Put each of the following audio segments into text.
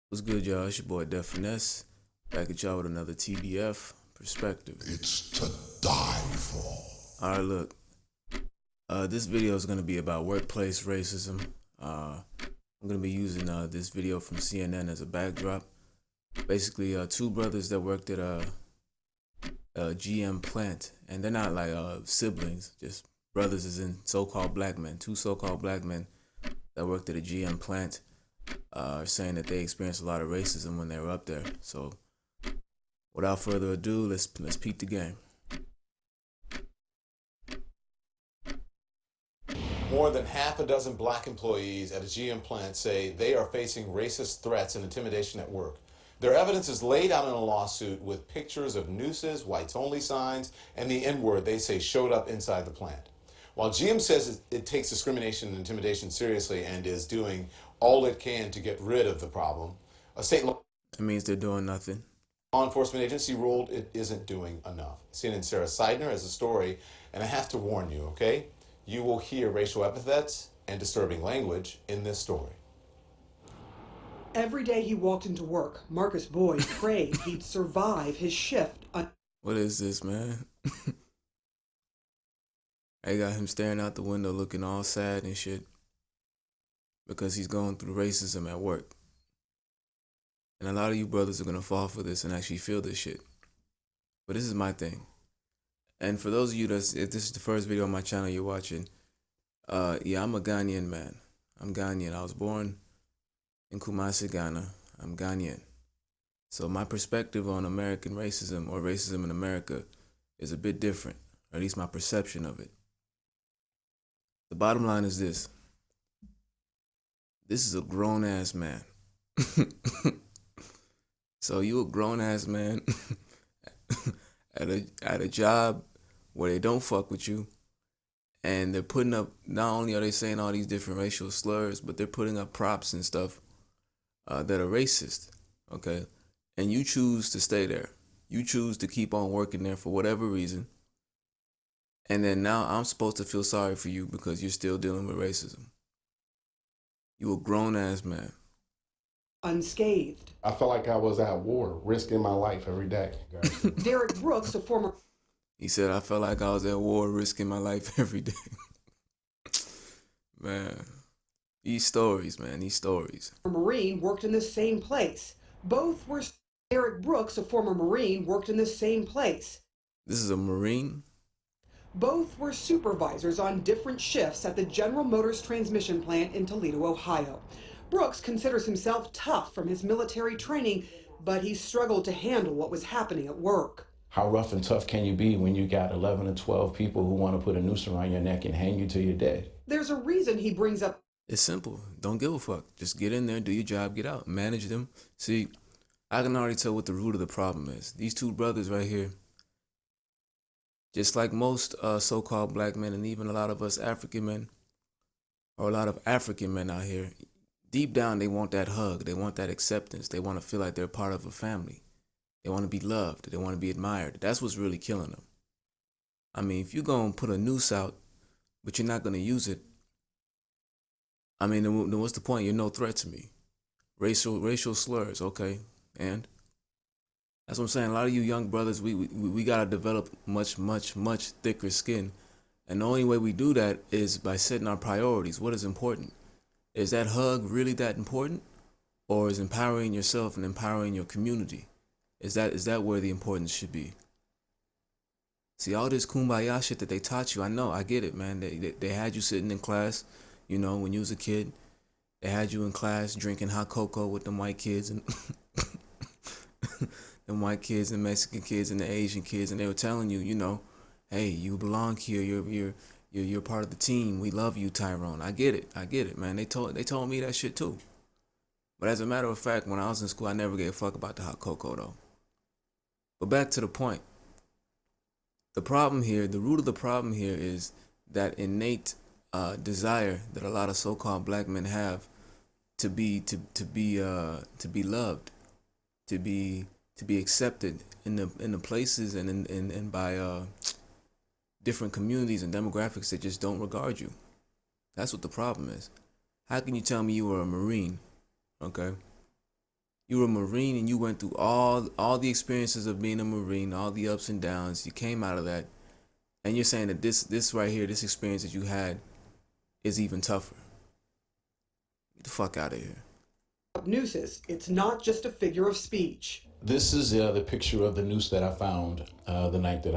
What's good, y'all? It's your boy Def Finesse. Back at y'all with another TDF perspective. It's to die for. Alright, look. This video is gonna be about workplace racism. I'm gonna be using this video from CNN as a backdrop. Basically, two brothers that worked at a GM plant, and they're not like siblings, just brothers as in so-called black men. Two so-called black men that worked at a GM plant are saying that they experienced a lot of racism when they were up there. So, without further ado, let's peek the game. More than half a dozen black employees at a GM plant say they are facing racist threats and intimidation at work. Their evidence is laid out in a lawsuit with pictures of nooses, whites only signs, and the N-word they say showed up inside the plant. While GM says it takes discrimination and intimidation seriously and is doing all it can to get rid of the problem, a state law That means they're doing nothing. enforcement agency ruled it isn't doing enough. CNN's Sarah Seidner has a story, and I have to warn you, okay? You will hear racial epithets and disturbing language in this story. Every day he walked into work, Marcus Boyd prayed he'd survive his shift. What is this, man? They got him staring out the window looking all sad and shit because he's going through racism at work. And a lot of you brothers are going to fall for this and actually feel this shit. But this is my thing. And for those of you if this is the first video on my channel you're watching, yeah, I'm a Ghanaian man. I'm Ghanaian. I was born in Kumasi, Ghana. I'm Ghanaian. So my perspective on American racism or racism in America is a bit different, or at least my perception of it. The bottom line is this. This is a grown-ass man. So you a grown-ass man at a job where they don't fuck with you, and they're putting up, not only are they saying all these different racial slurs, but they're putting up props and stuff that are racist, okay? And you choose to stay there. You choose to keep on working there for whatever reason. And then now I'm supposed to feel sorry for you because you're still dealing with racism. You a grown-ass man. Unscathed. I felt like I was at war, risking my life every day. Derek Brooks, a former He said, I felt like I was at war risking my life every day. Man, these stories, man, these stories. Marine, worked in the same place. Both were. Derek Brooks, a former Marine, worked in the same place. This is a Marine? Both were supervisors on different shifts at the General Motors transmission plant in Toledo, Ohio. Brooks considers himself tough from his military training, but he struggled to handle what was happening at work. How rough and tough can you be when you got 11 or 12 people who want to put a noose around your neck and hang you till you're dead? There's a reason he brings up. It's simple. Don't give a fuck. Just get in there, do your job, get out, manage them. See, I can already tell what the root of the problem is. These two brothers right here, just like most so-called black men and even a lot of us African men, or a lot of African men out here, deep down they want that hug. They want that acceptance. They want to feel like they're part of a family. They want to be loved. They want to be admired. That's what's really killing them. I mean, if you're going to put a noose out, but you're not going to use it, I mean, then what's the point? You're no threat to me. Racial slurs, okay? And that's what I'm saying. A lot of you young brothers, we got to develop much thicker skin. And the only way we do that is by setting our priorities. What is important? Is that hug really that important? Or is empowering yourself and empowering your community? Is that where the importance should be? See, all this kumbaya shit that they taught you, I know, I get it, man. They had you sitting in class, you know, when you was a kid. They had you in class drinking hot cocoa with them white kids and them white kids and Mexican kids and the Asian kids, and they were telling you, you know, hey, you belong here. You're part of the team. We love you, Tyrone. I get it, man. They told me that shit too. But as a matter of fact, when I was in school, I never gave a fuck about the hot cocoa though. But back to the point. The problem here, the root of the problem here is that innate desire that a lot of so-called black men have to be loved, to be accepted in the places and by different communities and demographics that just don't regard you. That's what the problem is. How can you tell me you were a Marine, okay, You were a Marine and you went through all the experiences of being a Marine, all the ups and downs. You came out of that, and you're saying that this right here, this experience that you had, is even tougher. Get the fuck out of here. Nooses, it's not just a figure of speech. This is the picture of the noose that I found the night that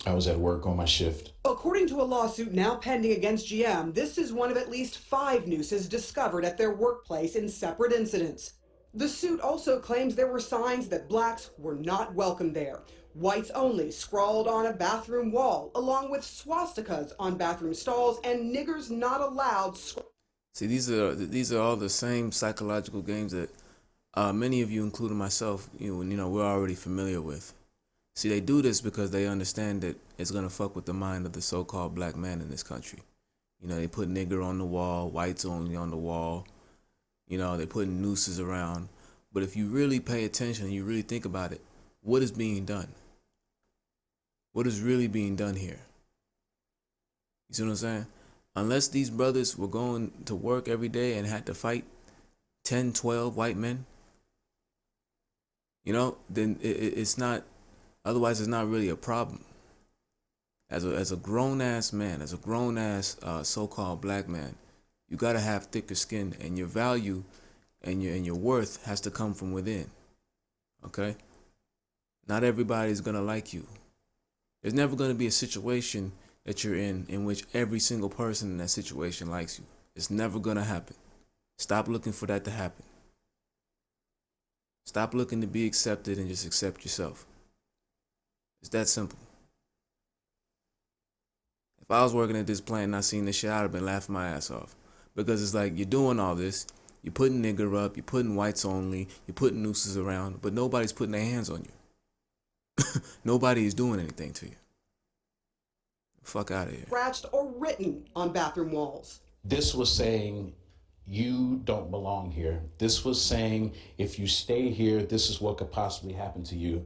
I was at work on my shift. According to a lawsuit now pending against GM, this is one of at least 5 nooses discovered at their workplace in separate incidents. The suit also claims there were signs that blacks were not welcome there. Whites only scrawled on a bathroom wall, along with swastikas on bathroom stalls and niggers not allowed. See, these are all the same psychological games that many of you, including myself, we're already familiar with. See, they do this because they understand that it's gonna fuck with the mind of the so-called black man in this country. They put nigger on the wall, whites only on the wall. They putting nooses around. But if you really pay attention and you really think about it, what is being done? What is really being done here? You see what I'm saying? Unless these brothers were going to work every day and had to fight 10, 12 white men, then it's not, otherwise it's not really a problem. As a grown-ass man, as a grown-ass so-called black man, you gotta have thicker skin, and your value and your worth has to come from within. Okay? Not everybody's gonna like you. There's never gonna be a situation that you're in which every single person in that situation likes you. It's never gonna happen. Stop looking for that to happen. Stop looking to be accepted and just accept yourself. It's that simple. If I was working at this plant and I seen this shit, I'd have been laughing my ass off. Because it's like, you're doing all this, you're putting nigger up, you're putting whites only, you're putting nooses around, but nobody's putting their hands on you. Nobody is doing anything to you. Fuck out of here. Scratched or written on bathroom walls. This was saying, you don't belong here. This was saying, if you stay here, this is what could possibly happen to you.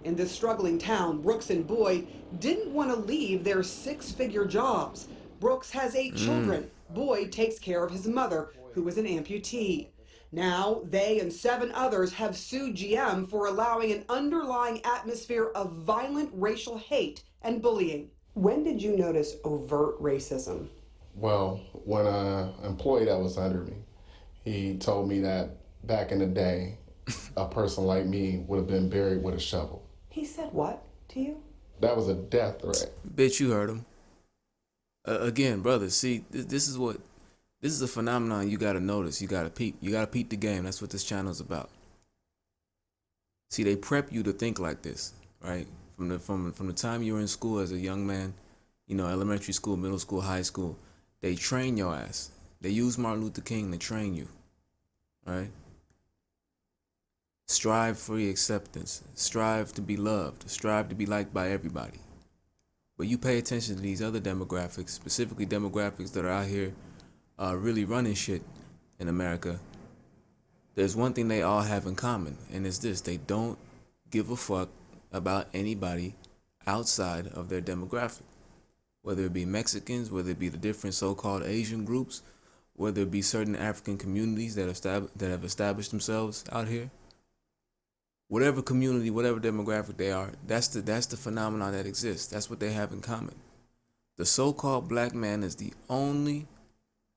In this struggling town, Brooks and Boyd didn't want to leave their 6-figure jobs. Brooks has 8 children. Boyd takes care of his mother, who is an amputee. Now, they and 7 others have sued GM for allowing an underlying atmosphere of violent racial hate and bullying. When did you notice overt racism? Well, when an employee that was under me, he told me that back in the day, a person like me would have been buried with a shovel. He said what to you? That was a death threat. Bitch, you heard him. Again, brothers, see, this is a phenomenon you gotta notice. You gotta peep. You gotta peep the game. That's what this channel is about. See, they prep you to think like this, right? From the time you were in school as a young man, elementary school, middle school, high school, they train your ass. They use Martin Luther King to train you, right? Strive for your acceptance. Strive to be loved. Strive to be liked by everybody. But you pay attention to these other demographics, specifically demographics that are out here really running shit in America. There's one thing they all have in common, and it's this: they don't give a fuck about anybody outside of their demographic. Whether it be Mexicans, whether it be the different so-called Asian groups, whether it be certain African communities that have established themselves out here. Whatever community, whatever demographic they are, that's the phenomenon that exists. That's what they have in common. The so-called black man is the only,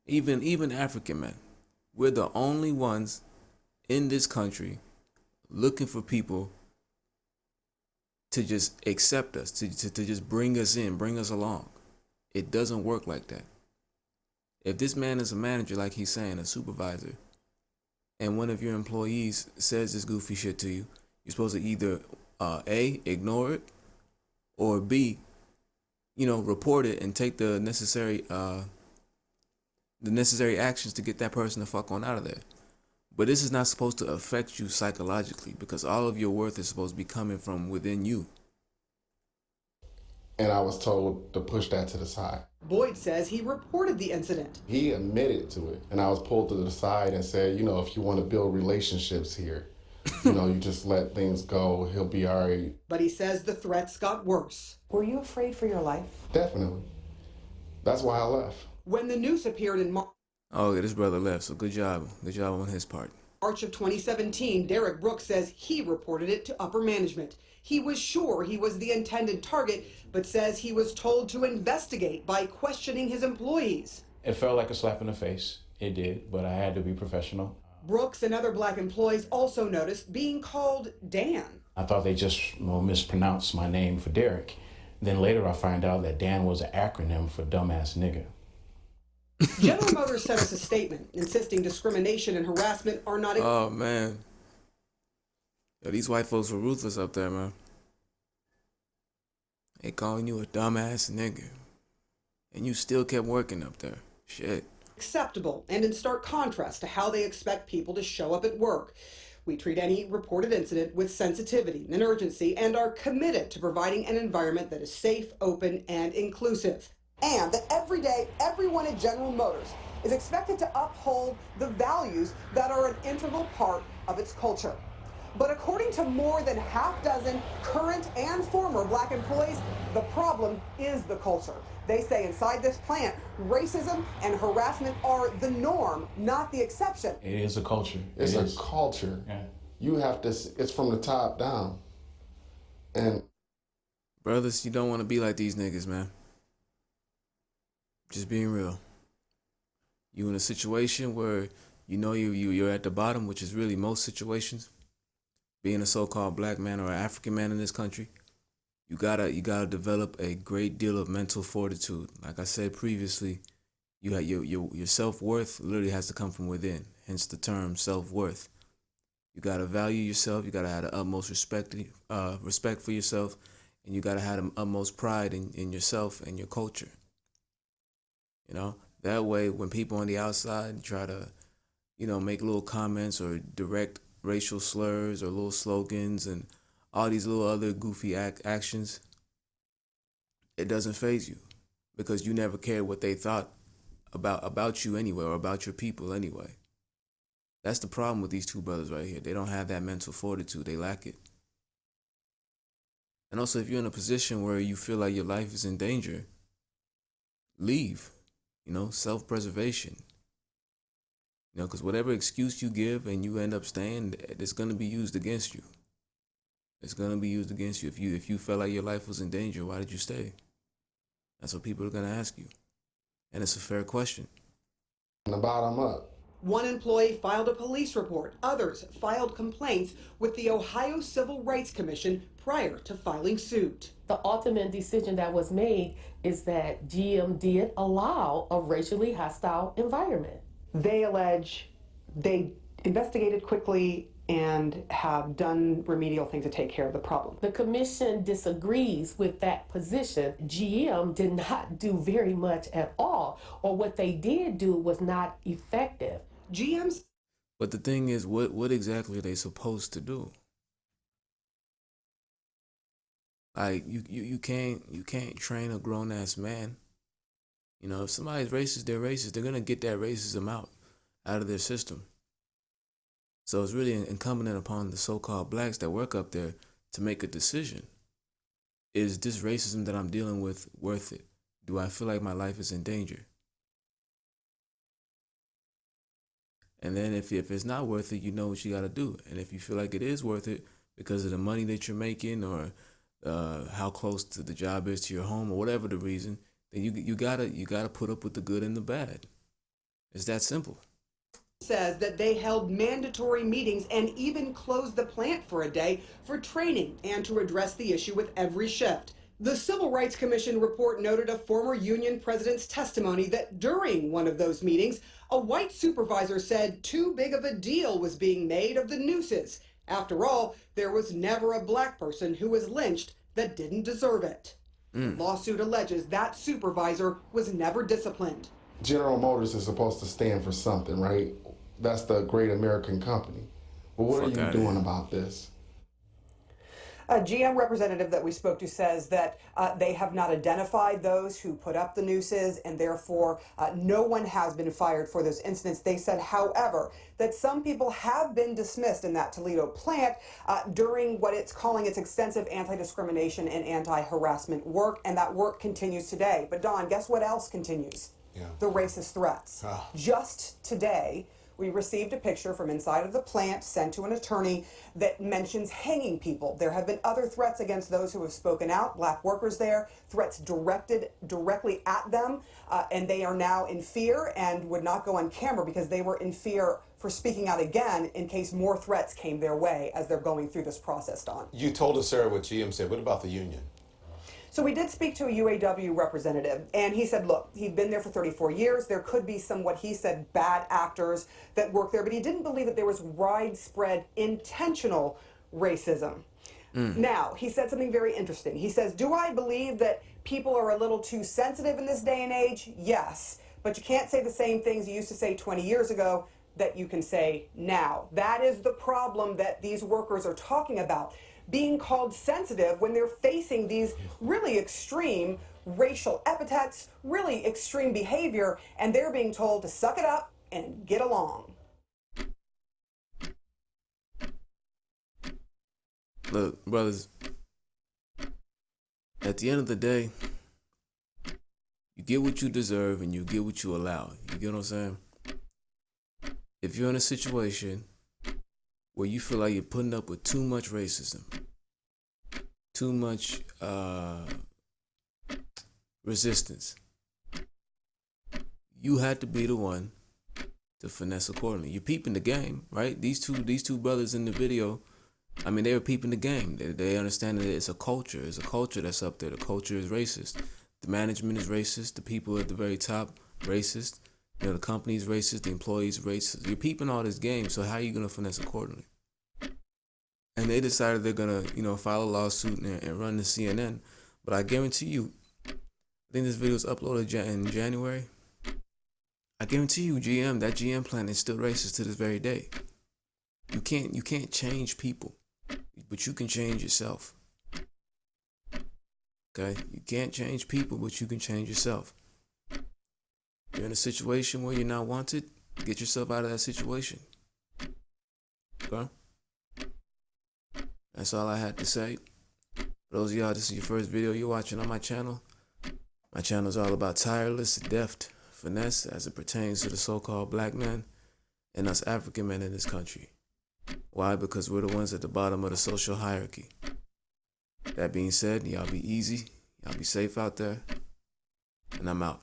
even African men, we're the only ones in this country looking for people to just accept us, to just bring us in, bring us along. It doesn't work like that. If this man is a manager, like he's saying, a supervisor, and one of your employees says this goofy shit to you, you're supposed to either A, ignore it, or B, report it and take the necessary actions to get that person the fuck on out of there. But this is not supposed to affect you psychologically, because all of your worth is supposed to be coming from within you. And I was told to push that to the side. Boyd says he reported the incident. He admitted to it, and I was pulled to the side and said, if you want to build relationships here, you just let things go, he'll be all right. But he says the threats got worse. Were you afraid for your life? Definitely. That's why I left. When the noose appeared in March. Oh, yeah, this brother left, so good job. Good job on his part. March of 2017, Derek Brooks says he reported it to upper management. He was sure he was the intended target, but says he was told to investigate by questioning his employees. It felt like a slap in the face. It did, but I had to be professional. Brooks and other black employees also noticed being called Dan. I thought they just mispronounced my name for Derek. Then later I find out that Dan was an acronym for dumbass nigga. General Motors sent us a statement insisting discrimination and harassment are not... Oh, man. Yo, these white folks were ruthless up there, man. They calling you a dumbass nigga. And you still kept working up there. Shit. Acceptable and in stark contrast to how they expect people to show up at work. We treat any reported incident with sensitivity and urgency and are committed to providing an environment that is safe, open, and inclusive. And that every day, everyone at General Motors is expected to uphold the values that are an integral part of its culture. But according to more than half dozen current and former black employees, the problem is the culture. They say inside this plant, racism and harassment are the norm, not the exception. It is a culture. It's a culture. Yeah. You have to, it's from the top down. And Brothers, you don't want to be like these niggas, man. Just being real. You in a situation where you know you're at the bottom, which is really most situations. Being a so-called black man or an African man in this country, you gotta develop a great deal of mental fortitude. Like I said previously, you have your self-worth literally has to come from within. Hence the term self-worth. You gotta value yourself. You gotta have the utmost respect for yourself, and you gotta have the utmost pride in yourself and your culture. You know, that way when people on the outside try to, make little comments or direct racial slurs or little slogans and all these little other goofy actions, it doesn't faze you because you never cared what they thought about you anyway or about your people anyway. That's the problem with these two brothers right here. They don't have that mental fortitude. They lack it. And also, if you're in a position where you feel like your life is in danger, leave. Self-preservation. Because whatever excuse you give and you end up staying, it's going to be used against you. It's going to be used against you. If you felt like your life was in danger, why did you stay? That's what people are going to ask you. And it's a fair question. from the bottom up. One employee filed a police report. Others filed complaints with the Ohio Civil Rights Commission prior to filing suit. The ultimate decision that was made is that GM did allow a racially hostile environment. They allege they investigated quickly and have done remedial things to take care of the problem. The commission disagrees with that position. GM did not do very much at all, or what they did do was not effective. GM's. But the thing is, what exactly are they supposed to do? Like you can't train a grown ass man. You know, if somebody's racist, they're racist. They're gonna get that racism out of their system. So it's really incumbent upon the so-called blacks that work up there to make a decision. Is this racism that I'm dealing with worth it? Do I feel like my life is in danger? And then if it's not worth it, you know what you got to do. And if you feel like it is worth it because of the money that you're making or how close to the job is to your home or whatever the reason, then you gotta put up with the good and the bad. It's that simple. Says that they held mandatory meetings and even closed the plant for a day for training and to address the issue with every shift. The Civil Rights Commission report noted a former union president's testimony that during one of those meetings, a white supervisor said too big of a deal was being made of the nooses. After all, there was never a black person who was lynched that didn't deserve it. The lawsuit alleges that supervisor was never disciplined. General Motors is supposed to stand for something, right? That's the great American company. But what are you doing about this? A GM representative that we spoke to says that they have not identified those who put up the nooses, and therefore no one has been fired for those incidents. They said, however, that some people have been dismissed in that Toledo plant during what it's calling its extensive anti-discrimination and anti-harassment work, and that work continues today. But Don, guess what else continues? Yeah. The racist threats. Just today, We received a picture from inside of the plant sent to an attorney that mentions hanging people. There have been other threats against those who have spoken out, black workers there, threats directed directly at them, and they are now in fear and would not go on camera because they were in fear for speaking out again in case more threats came their way as they're going through this process, Don. You told us, Sarah, what GM said. What about the union? So we did speak to a UAW representative, and he said, look, he'd been there for 34 years. There could be some, what he said, bad actors that work there, but he didn't believe that there was widespread intentional racism. Now, he said something very interesting. He says, do I believe that people are a little too sensitive in this day and age? Yes, but you can't say the same things you used to say 20 years ago that you can say now. That is the problem that these workers are talking about. Being called sensitive when they're facing these really extreme racial epithets, really extreme behavior, and they're being told to suck it up and get along. Look, brothers, at the end of the day, you get what you deserve and you get what you allow. You get what I'm saying? If you're in a situation where you feel like you're putting up with too much racism, too much resistance, you had to be the one to finesse accordingly. You're peeping the game, right? These two brothers in the video, I mean, they were peeping the game. They understand that it's a culture. It's a culture that's up there. The culture is racist. The management is racist. The people at the very top, racist. You know, the company's racist. The employees racist. You're peeping all this game, so how are you going to finesse accordingly? And they decided they're going to, file a lawsuit and run the CNN. But I guarantee you, I think this video was uploaded in January. I guarantee you, that GM plant is still racist to this very day. You can't change people, but you can change yourself. Okay? You can't change people, but you can change yourself. You're in a situation where you're not wanted, get yourself out of that situation. Okay? That's all I had to say. For those of y'all, this is your first video you're watching on my channel. My channel is all about tireless, deft finesse as it pertains to the so-called black man and us African men in this country. Why? Because we're the ones at the bottom of the social hierarchy. That being said, y'all be easy. Y'all be safe out there. And I'm out.